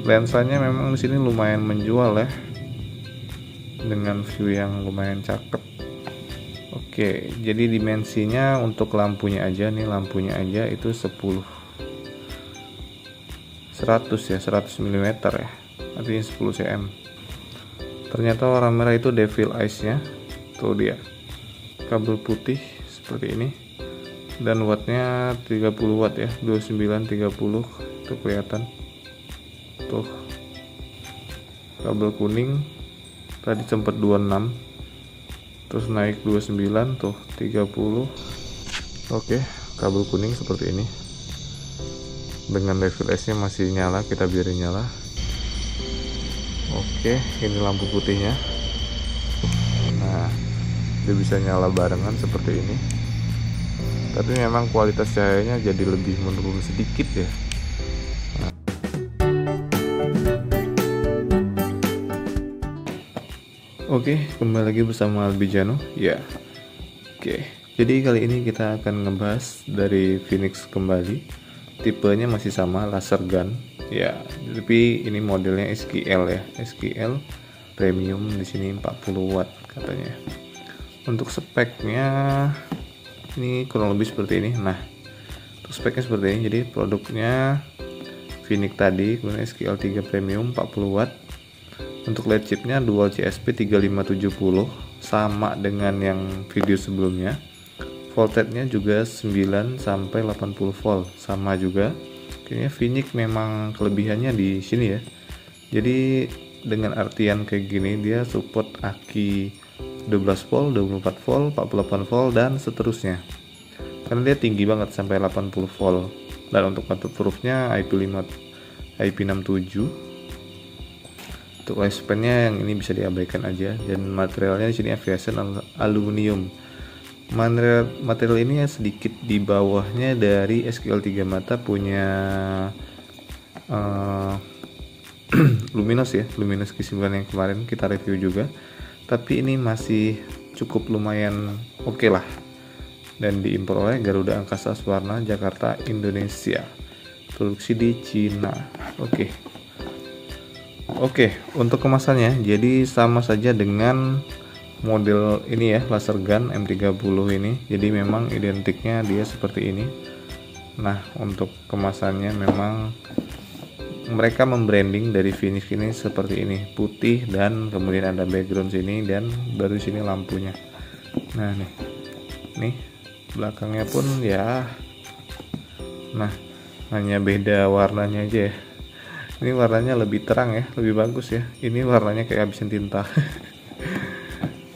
lensanya memang di sini lumayan menjual ya, dengan view yang lumayan cakep. Oke, jadi dimensinya untuk lampunya aja nih, lampunya aja itu 100 ya, 100 mm ya, artinya 10 cm. Ternyata warna merah itu devil eyes nya, tuh dia, kabel putih seperti ini, dan wattnya 30 watt ya, 2930 itu kelihatan tuh. Kabel kuning tadi sempat 26, terus naik 29, tuh 30. Oke, kabel kuning seperti ini dengan devil eyes nya masih nyala, kita biarin nyala. Oke, ini lampu putihnya. Nah, dia bisa nyala barengan seperti ini, tapi memang kualitas cahayanya jadi lebih menurun sedikit ya. Oke, kembali lagi bersama Albijano ya. Oke, jadi kali ini kita akan ngebahas dari Phoenix kembali. Tipenya masih sama, laser gun ya, tapi ini modelnya SQL ya, SQL premium, di sini 40 watt katanya. Untuk speknya ini kurang lebih seperti ini. Nah, untuk speknya seperti ini. Jadi produknya Phoenix tadi, kemudian SQL 3 premium 40 watt. Untuk LED chipnya dual CSP 3570, sama dengan yang video sebelumnya. Voltage-nya juga 9 sampai 80 volt, sama juga. Kayaknya Phoenix memang kelebihannya di sini ya. Jadi dengan artian kayak gini, dia support aki 12 volt, 24 volt, 48 volt dan seterusnya. Karena dia tinggi banget sampai 80 volt. Dan untuk waterproofnya IP67. Untuk lifespan-nya yang ini bisa diabaikan aja, dan materialnya di sini aviation aluminium. Material ini sedikit di bawahnya dari SQL 3 mata punya Luminous ya, Luminous Q9 yang kemarin kita review juga, tapi ini masih cukup lumayan oke lah, dan diimpor oleh Garuda Angkasa Swarna Jakarta Indonesia, produksi di Cina. Oke, untuk kemasannya jadi sama saja dengan model ini ya, laser gun M30 ini. Jadi memang identiknya dia seperti ini. Nah, untuk kemasannya memang mereka membranding dari Phoenix ini seperti ini, putih, dan kemudian ada background sini, dan baru sini lampunya. Nah, nih belakangnya pun ya, nah hanya beda warnanya aja ya. Ini warnanya lebih terang ya, lebih bagus ya. Ini warnanya kayak habisin tinta.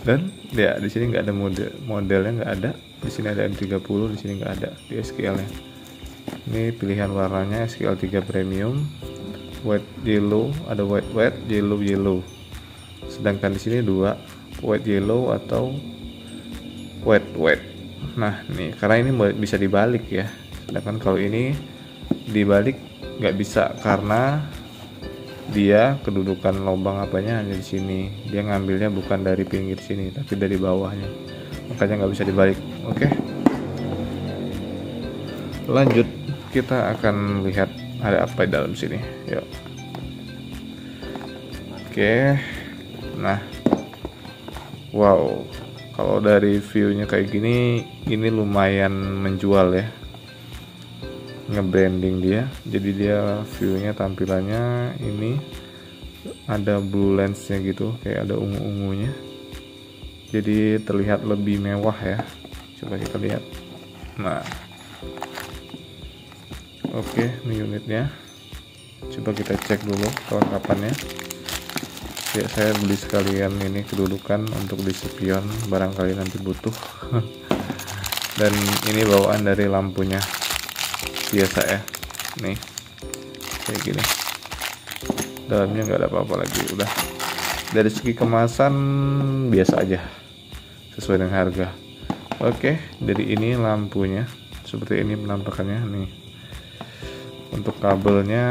Dan ya di sini nggak ada modelnya, nggak ada. Di sini ada M30, di sini nggak ada di SQL-nya. Ini pilihan warnanya SQL 3 premium, white yellow, ada white yellow. Sedangkan di sini dua, white yellow atau white. Nah, nih karena ini bisa dibalik ya. Sedangkan kalau ini dibalik nggak bisa, karena dia kedudukan lubang apanya hanya di sini. Dia ngambilnya bukan dari pinggir sini, tapi dari bawahnya, makanya nggak bisa dibalik. Oke, lanjut, kita akan lihat ada apa di dalam sini. Yuk. Oke, nah, wow, kalau dari view-nya kayak gini, ini lumayan menjual ya. Nge-branding dia, jadi dia view-nya, tampilannya ini ada blue lens-nya gitu, kayak ada ungu-ungunya, jadi terlihat lebih mewah ya. Coba kita lihat. Nah, oke, ini unitnya. Coba kita cek dulu kelengkapannya. Ya, saya beli sekalian ini kedudukan untuk di spion, barangkali nanti butuh. Dan ini bawaan dari lampunya biasa ya, nih kayak gini, dalamnya nggak ada apa-apa lagi. Udah, dari segi kemasan biasa aja, sesuai dengan harga. Oke, dari ini lampunya seperti ini penampakannya nih. Untuk kabelnya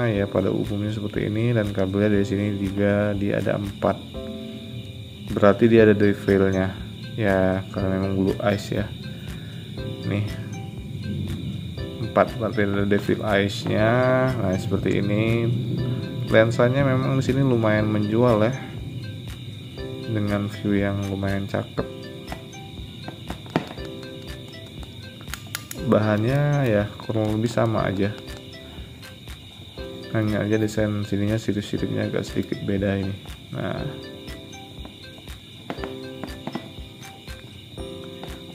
ya pada umumnya seperti ini, dan kabelnya dari sini juga dia ada 4, berarti dia ada detailnya ya, karena memang blue eyes ya. Nih 4, berarti ada devil eyes nya. Nah seperti ini, lensanya memang di sini lumayan menjual ya, dengan view yang lumayan cakep. Bahannya ya kurang lebih sama aja, hanya aja desain sininya sirip-siripnya agak sedikit beda ini. Nah,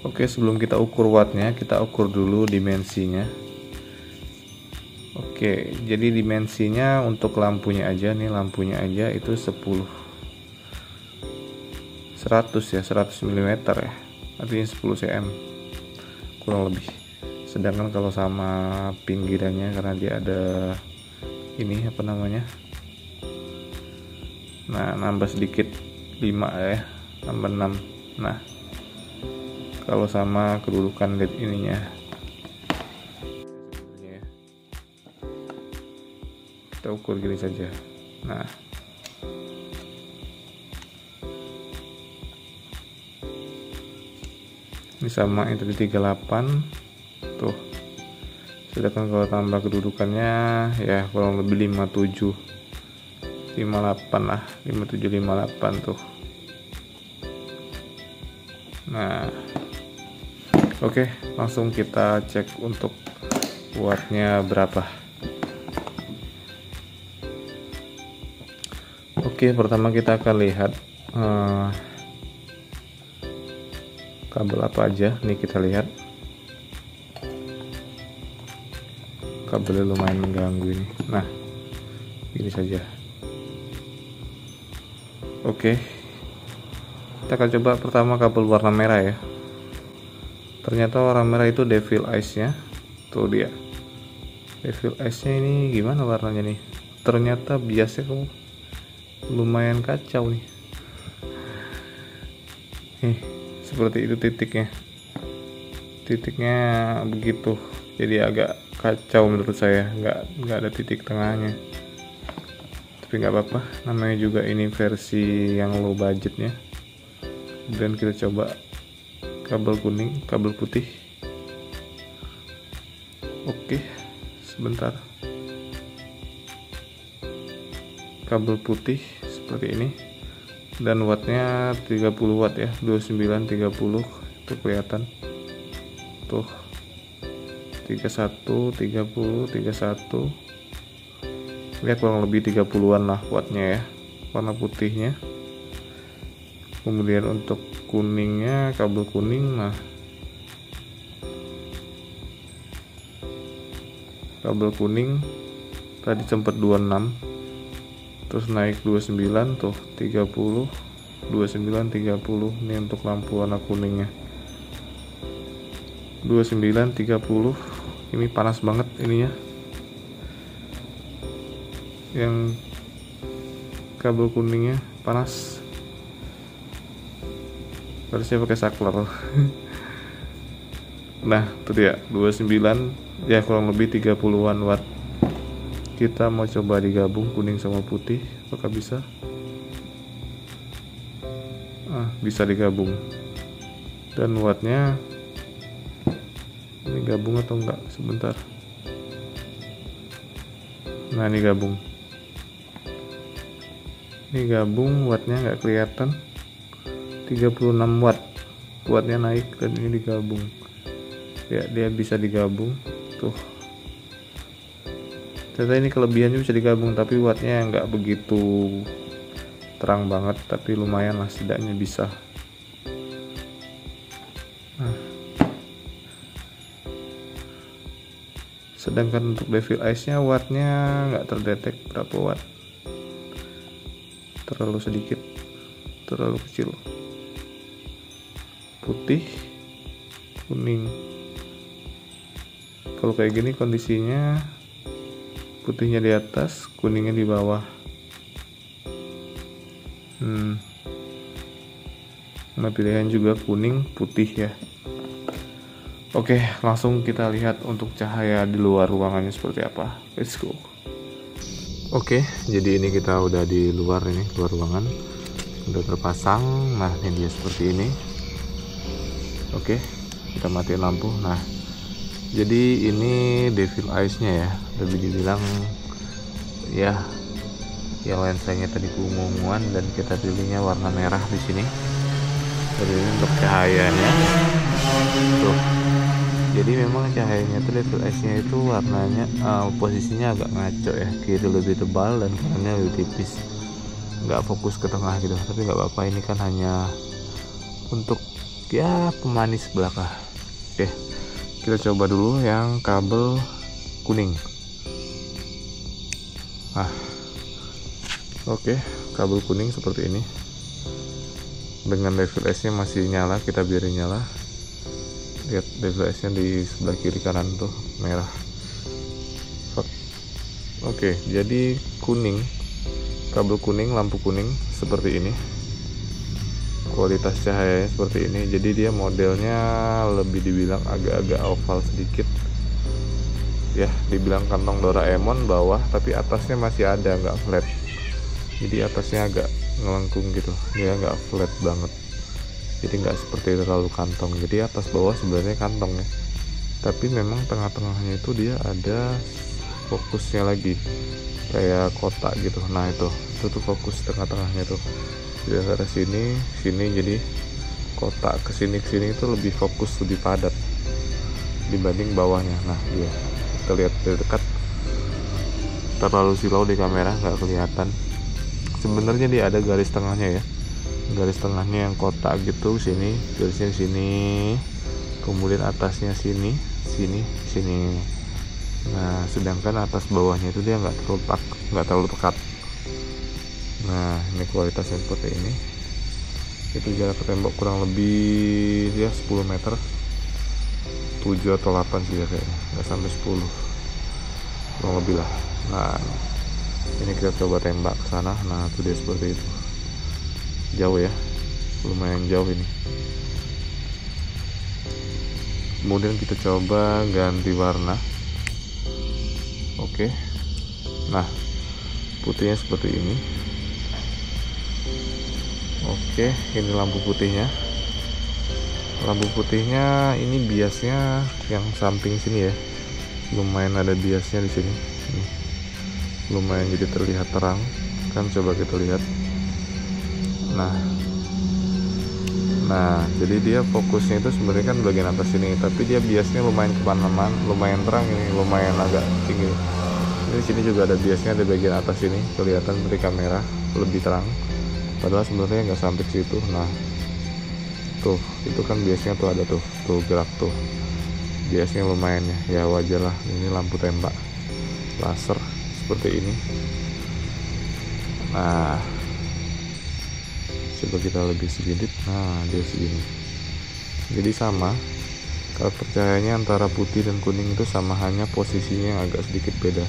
oke, sebelum kita ukur wattnya, kita ukur dulu dimensinya. Oke, jadi dimensinya untuk lampunya aja nih, lampunya aja itu 100 ya, 100 mm ya, artinya 10 cm kurang lebih. Sedangkan kalau sama pinggirannya, karena dia ada ini apa namanya, nah nambah sedikit 5 ya, tambah 6. Nah, kalau sama kedudukan LED ininya, kita ukur gini saja. Nah, ini sama yang tadi 38 tuh. Sedangkan kalau tambah kedudukannya ya kurang lebih 57 58 lah, 57 58 tuh. Nah, oke, langsung kita cek untuk wattnya berapa. Oke, pertama kita akan lihat kabel apa aja. Nih kita lihat kabelnya lumayan mengganggu ini. Nah, ini saja. Oke, kita akan coba pertama kabel warna merah ya. Ternyata warna merah itu devil eyes nya. Tuh dia, devil eyes nya ini gimana warnanya nih. Ternyata biasanya kamu lumayan kacau nih. Seperti itu titiknya begitu, jadi agak kacau menurut saya, nggak ada titik tengahnya. Tapi nggak apa-apa, namanya juga ini versi yang low budgetnya. Dan kita coba kabel kuning, kabel putih. Oke, sebentar. Kabel putih seperti ini, dan wattnya 30 watt ya, 29 30 itu kelihatan tuh, 31 30 31 ya, kurang lebih 30-an lah wattnya ya, warna putihnya. Kemudian untuk kuningnya, kabel kuning, nah kabel kuning tadi sempat 26, terus naik 29 tuh, 30 29 30. Ini untuk lampu warna kuningnya 29 30. Ini panas banget ininya, yang kabel kuningnya panas, harusnya pakai saklar. Nah, itu dia 29 ya, kurang lebih 30-an watt. Kita mau coba digabung kuning sama putih, apakah bisa? Bisa digabung. Dan wattnya ini gabung atau enggak? Sebentar. Nah, ini gabung. Ini gabung, wattnya nggak kelihatan. 36 watt. Wattnya naik dan ini digabung. Ya, dia bisa digabung. Tuh. Ternyata ini kelebihannya bisa digabung, tapi wattnya nggak begitu terang banget, tapi lumayan lah, setidaknya bisa. Nah, sedangkan untuk devil eyes nya wattnya nggak terdetek berapa watt, terlalu sedikit, terlalu kecil. Putih kuning, kalau kayak gini kondisinya putihnya di atas, kuningnya di bawah. Nah, pilihan juga kuning putih ya. Oke, langsung kita lihat untuk cahaya di luar ruangannya seperti apa. Let's go. Oke, jadi ini kita udah di luar, ini luar ruangan udah terpasang. Nah, ini dia seperti ini. Oke, kita matiin lampu. Nah, jadi ini devil eyes nya ya, lebih dibilang ya yang lensanya tadi keunguan dan kita pilihnya warna merah di sini. Jadi ini untuk cahayanya tuh, jadi memang cahayanya itu refleksinya itu warnanya posisinya agak ngaco ya, kiri lebih tebal dan kanannya lebih tipis, nggak fokus ke tengah gitu, tapi nggak apa-apa, ini kan hanya untuk ya pemanis belaka. Oke, kita coba dulu yang kabel kuning. Oke, kabel kuning seperti ini dengan DVS nya masih nyala, kita biarin nyala. Lihat DVS nya di sebelah kiri kanan tuh merah. Oke, jadi kuning, kabel kuning, lampu kuning seperti ini, kualitas cahayanya seperti ini. Jadi dia modelnya lebih dibilang agak-agak oval sedikit ya, dibilang kantong Doraemon bawah, tapi atasnya masih ada, nggak flat. Jadi atasnya agak ngelengkung gitu, dia nggak flat banget, jadi nggak seperti terlalu kantong. Jadi atas bawah sebenarnya kantong ya, tapi memang tengah-tengahnya itu dia ada fokusnya lagi kayak kotak gitu. Nah itu tuh fokus tengah-tengahnya tuh, jadi antara sini jadi kotak, kesini itu lebih fokus, lebih padat dibanding bawahnya. Nah iya, kita lihat dari dekat, terlalu silau di kamera nggak kelihatan. Sebenarnya dia ada garis tengahnya ya, garis tengahnya yang kotak gitu, sini garisnya sini, kemudian atasnya sini. Nah sedangkan atas bawahnya itu dia nggak terlalu pekat. Nah ini kualitasnya seperti ini. Itu jarak ke tembok kurang lebih ya 10 meter, 7 atau 8 sih ya kayaknya, nggak sampai 10 kurang lebih lah. Nah ini kita coba tembak ke sana. Nah itu dia seperti itu, jauh ya, lumayan jauh ini. Kemudian kita coba ganti warna. Oke, nah putihnya seperti ini. Oke, ini lampu putihnya. Lampu putihnya ini biasnya yang samping sini ya, lumayan ada biasnya di sini. Nih, lumayan jadi terlihat terang kan, coba kita lihat. Nah jadi dia fokusnya itu sebenarnya kan bagian atas ini, tapi dia biasnya lumayan kemana-mana, lumayan terang ini, lumayan agak tinggi. Ini di sini juga ada biasnya, di bagian atas ini kelihatan dari kamera lebih terang, padahal sebenarnya nggak sampai ke situ. Nah tuh, itu kan biasanya tuh ada tuh gerak tuh, biasanya lumayan ya, wajar lah. Ini lampu tembak laser seperti ini. Nah coba kita lebih sedikit. Nah dia segini, jadi sama karakter cahayanya antara putih dan kuning itu sama, hanya posisinya yang agak sedikit beda.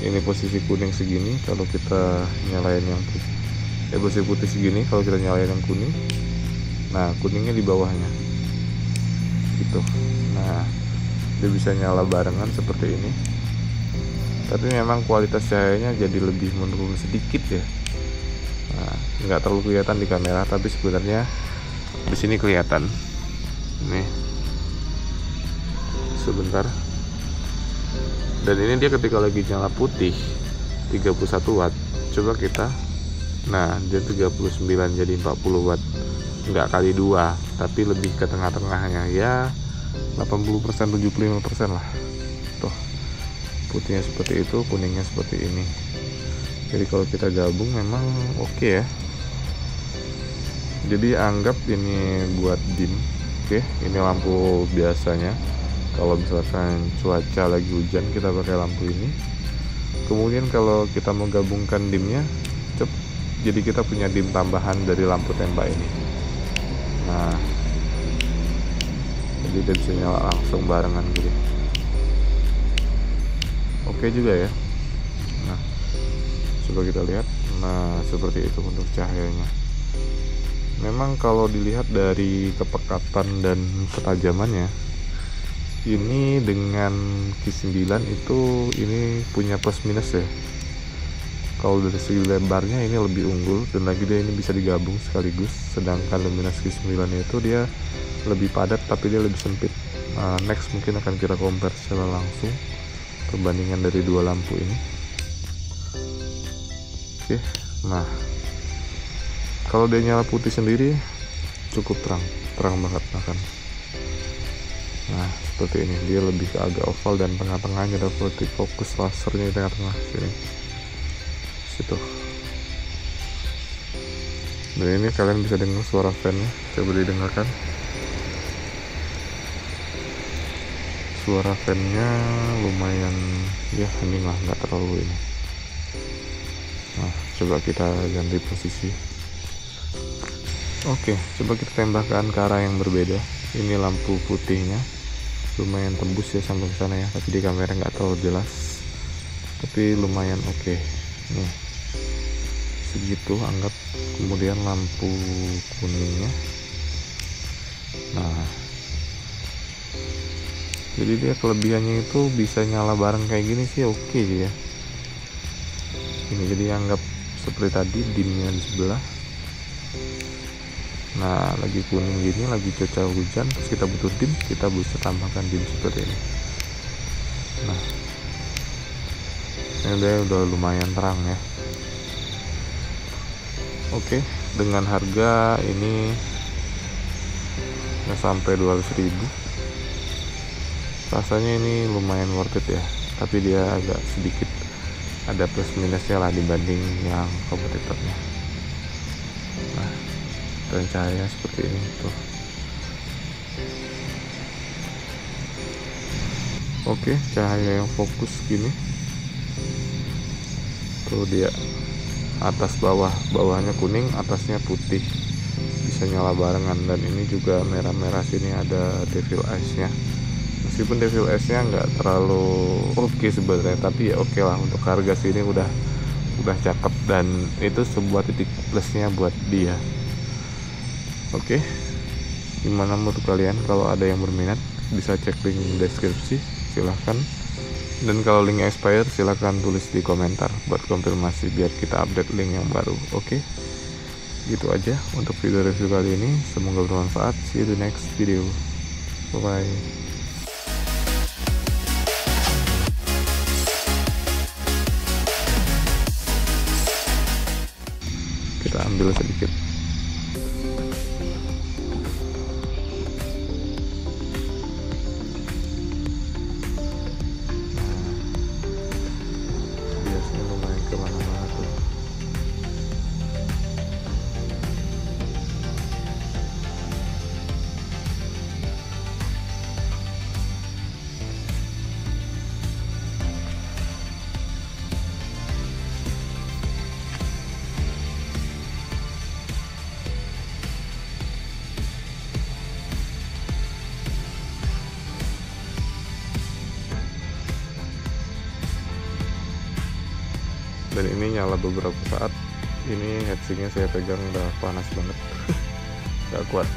Ini posisi kuning segini kalau kita nyalain yang putih, posisi putih segini kalau kita nyalain yang kuning. Nah kuningnya di bawahnya gitu. Nah dia bisa nyala barengan seperti ini, tapi memang kualitas cahayanya jadi lebih menurun sedikit ya. Nah, nggak terlalu kelihatan di kamera, tapi sebenarnya di sini kelihatan. Nih, sebentar. Dan ini dia ketika lagi nyala putih 31 watt. Coba kita, nah dia 39 jadi 40 watt. Nggak kali 2, tapi lebih ke tengah-tengahnya ya, 80% 75% lah. Tuh, putihnya seperti itu, kuningnya seperti ini. Jadi kalau kita gabung memang oke ya. Jadi anggap ini buat dim. Oke, ini lampu biasanya. Kalau misalkan cuaca lagi hujan kita pakai lampu ini. Kemudian kalau kita mau gabungkan dimnya, jadi kita punya dim tambahan dari lampu tembak ini. Nah, jadi dia bisa nyala langsung barengan gitu. Oke juga ya. Nah, coba kita lihat. Nah seperti itu untuk cahayanya. Memang kalau dilihat dari kepekatan dan ketajamannya, ini dengan Q9 itu ini punya plus minus ya. Kalau dari segi lebarnya ini lebih unggul, dan lagi dia ini bisa digabung sekaligus. Sedangkan Luminas Q9 itu dia lebih padat tapi dia lebih sempit. Next mungkin akan kita compare secara langsung perbandingan dari dua lampu ini. Oke, nah kalau dia nyala putih sendiri cukup terang banget bahkan. Nah seperti ini, dia lebih ke agak oval dan tengah-tengahnya ada vertical fokus lasernya di tengah-tengah sini situ. Dan ini kalian bisa dengar suara fan-nya, coba didengarkan. Suara fan-nya lumayan ya hening lah, nggak terlalu ini. Nah coba kita ganti posisi. Oke, coba kita tembakkan ke arah yang berbeda. Ini lampu putihnya lumayan tembus ya sampai ke sana ya, tapi di kamera nggak terlalu jelas, tapi lumayan oke. Nih segitu anggap. Kemudian lampu kuningnya, nah jadi dia kelebihannya itu bisa nyala bareng kayak gini sih, oke ya. Ini jadi anggap seperti tadi dimnya di sebelah. Nah lagi kuning gini, lagi cuaca hujan, terus kita butuh dim, kita bisa tambahkan dim seperti ini. Nah ini udah lumayan terang ya. Oke, dengan harga ini nggak sampai 200.000, rasanya ini lumayan worth it ya, tapi dia agak sedikit ada plus minusnya lah dibanding yang kompetitornya. Nah dan cahaya seperti ini tuh. Oke, cahaya yang fokus gini tuh, dia atas bawahnya kuning, atasnya putih, bisa nyala barengan. Dan ini juga merah-merah sini ada devil eyes nya, meskipun devil eyes nya nggak terlalu oke sebenarnya, tapi ya oke lah untuk harga sini udah cakep, dan itu sebuah titik plusnya buat dia. Oke, gimana menurut kalian? Kalau ada yang berminat bisa cek link deskripsi, silahkan. Dan kalau linknya expire silahkan tulis di komentar buat konfirmasi biar kita update link yang baru. Oke, gitu aja untuk video review kali ini, semoga bermanfaat. See you the next video, bye bye. Kita ambil sedikit. Biasanya lumayan kemana-mana tuh. Dan ini nyala beberapa saat. Ini heatsinknya saya pegang udah panas banget. Gak kuat.